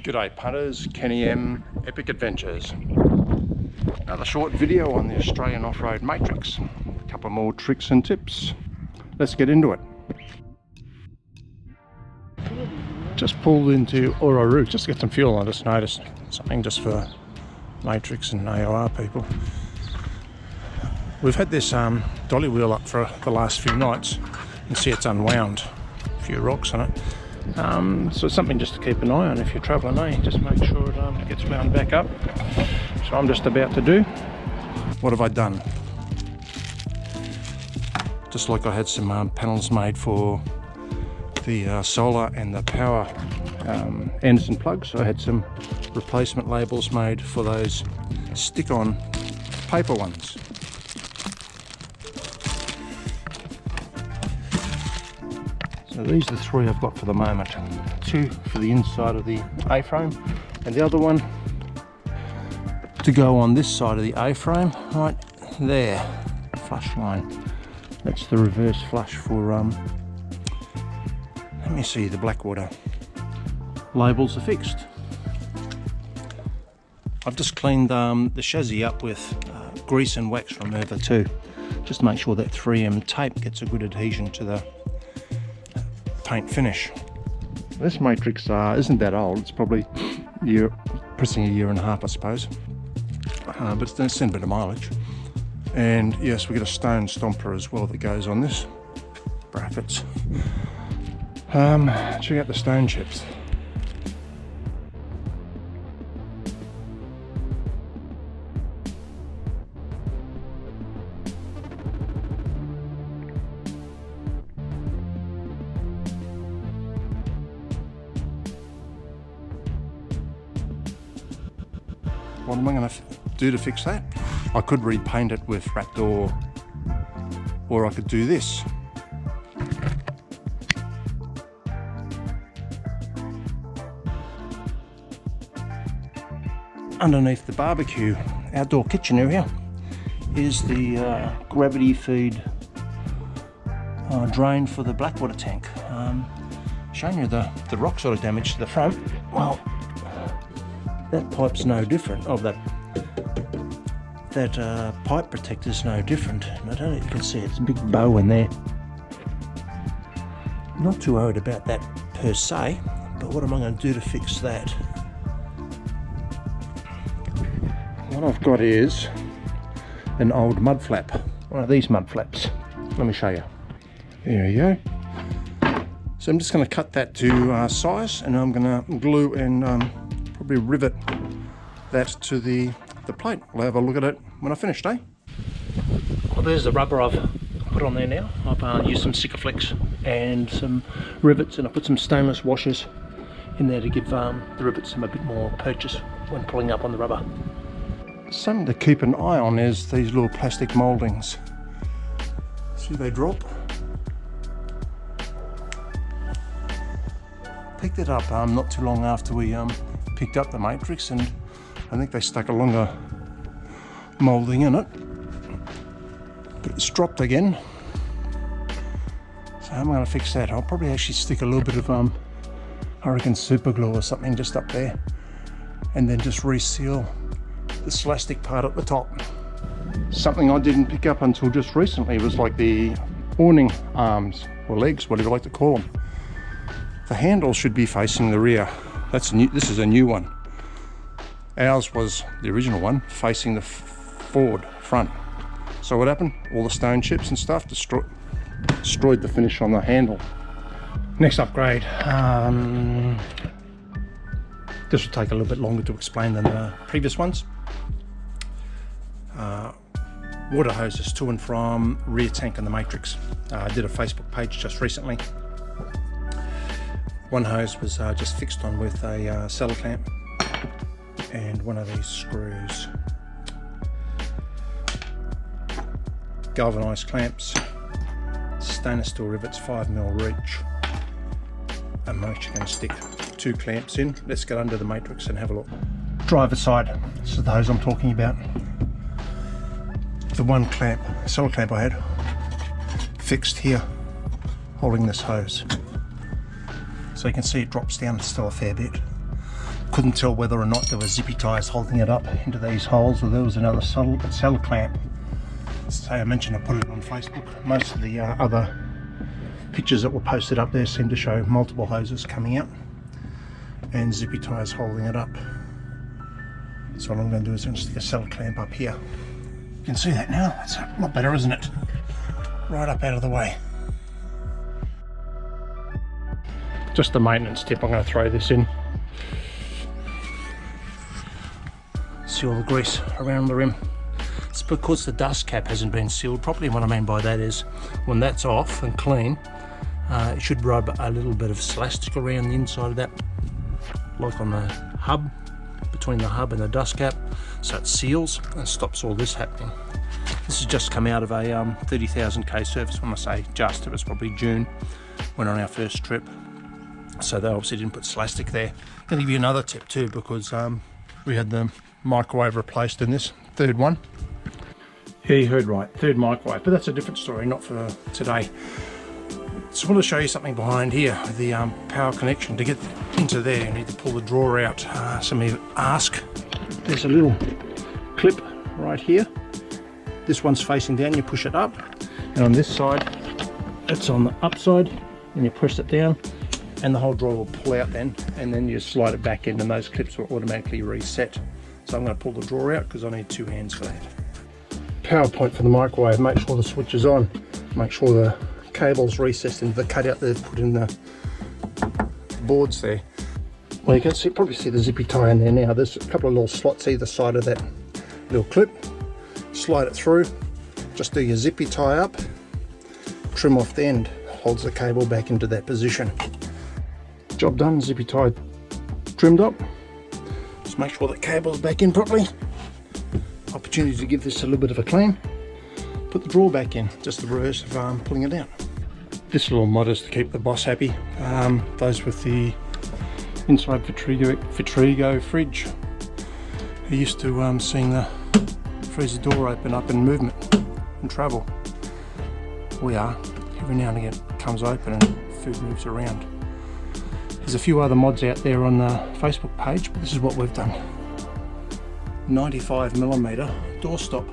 G'day punters, kennym Epic Adventures. Another short video on the Australian off-road Matrix. A couple more tricks and tips. Let's get into it. Just pulled into Ororu just to get some fuel. I just noticed something just for Matrix and AOR people. We've had this dolly wheel up for the last few nights. You can see it's unwound. A few rocks on it. So it's something just to keep an eye on if you're travelling, just make sure it gets wound back up. So I'm just about to do. What have I done? Just like I had some panels made for the solar and the power Anderson plugs, I had some replacement labels made for those stick-on paper ones. So these are the three I've got for the moment. Two for the inside of the A-frame and the other one to go on this side of the A-frame, right there, flush line. That's the reverse flush for, let me see, the Blackwater. Labels are fixed. I've just cleaned the chassis up with grease and wax remover too, just to make sure that 3M tape gets a good adhesion to the paint finish. This Matrix isn't that old. It's probably pressing a year and a half, I suppose, but it's done a bit of mileage. And yes, we get a stone stomper as well that goes on this brackets. Check out the stone chips. What am I going to do to fix that? I could repaint it with Raptor, or I could do this. Underneath the barbecue outdoor kitchen area is the gravity feed drain for the Blackwater tank. Showing you the rock sort of damage to the front. Well, that pipe's no different. That pipe protector's no different. I don't know if you can see it's a big bow in there. Not too worried about that per se, but what am I going to do to fix that? What I've got is an old mud flap. One of these mud flaps. Let me show you. There you go. So I'm just going to cut that to size, and I'm going to glue and probably rivet that to the plate. We'll have a look at it when I finished, eh? Well, there's the rubber I've put on there now. I've used some Sikaflex and some rivets, and I put some stainless washers in there to give the rivets some a bit more purchase when pulling up on the rubber. Something to keep an eye on is these little plastic mouldings. See, they drop. Picked it up not too long after we picked up the Matrix, and I think they stuck a longer moulding in it, but it's dropped again. So I'm going to fix that. I'll probably actually stick a little bit of I reckon super glue or something just up there, and then just reseal this elastic part at the top. Something I didn't pick up until just recently was like the awning arms or legs, whatever you like to call them. The handle should be facing the rear. That's new. This is a new one. Ours was the original one facing the forward front. So what happened? All the stone chips and stuff destroyed the finish on the handle. Next upgrade. This will take a little bit longer to explain than the previous ones. Water hoses to and from rear tank on the Matrix. I did a Facebook page just recently. One hose was just fixed on with a saddle clamp and one of these screws. Galvanized clamps, stainless steel rivets, 5mm reach. I'm actually going to stick 2 clamps in. Let's get under the Matrix and have a look. Driver side, this is the hose I'm talking about. The one clamp, saddle clamp I had, fixed here, holding this hose. So you can see it drops down still a fair bit. Couldn't tell whether or not there were zippy ties holding it up into these holes, or there was another cell clamp. So I mentioned I put it on Facebook. Most of the other pictures that were posted up there seem to show multiple hoses coming out and zippy ties holding it up. So what I'm going to do is I'm going to stick a cell clamp up here. You can see that now. It's a lot better, isn't it? Right up out of the way. Just a maintenance tip, I'm going to throw this in. See all the grease around the rim. It's because the dust cap hasn't been sealed properly. What I mean by that is when that's off and clean, it should rub a little bit of elastic around the inside of that, like on the hub, between the hub and the dust cap, so it seals and stops all this happening. This has just come out of a 30,000k service. When I say just, it was probably June, went on our first trip. So they obviously didn't put elastic there. I'm going to give you another tip too, because we had the microwave replaced in this third one. Yeah, you heard right, third microwave, but that's a different story, not for today. Just want to show you something behind here, the power connection. To get into there, you need to pull the drawer out. Some of you ask, there's a little clip right here. This one's facing down, you push it up, and on this side, it's on the upside, and you push it down, and the whole drawer will pull out then, and then you slide it back in, and those clips will automatically reset. So I'm going to pull the drawer out because I need two hands for that. Power point for the microwave, make sure the switch is on, make sure the cable's recessed into the cutout they've put in the boards there. Well, you can see, probably see the zippy tie in there now. There's a couple of little slots either side of that little clip. Slide it through, just do your zippy tie up, trim off the end, holds the cable back into that position. Job done, zippy tie trimmed up. Just make sure the cable's back in properly. Opportunity to give this a little bit of a clean. Put the drawer back in, just the reverse of pulling it out. This little mod is to keep the boss happy. Those with the inside Vitrigo fridge are used to seeing the freezer door open up in movement and travel. We are. Every now and again it comes open and food moves around. There's a few other mods out there on the Facebook page, but this is what we've done. 95mm doorstop.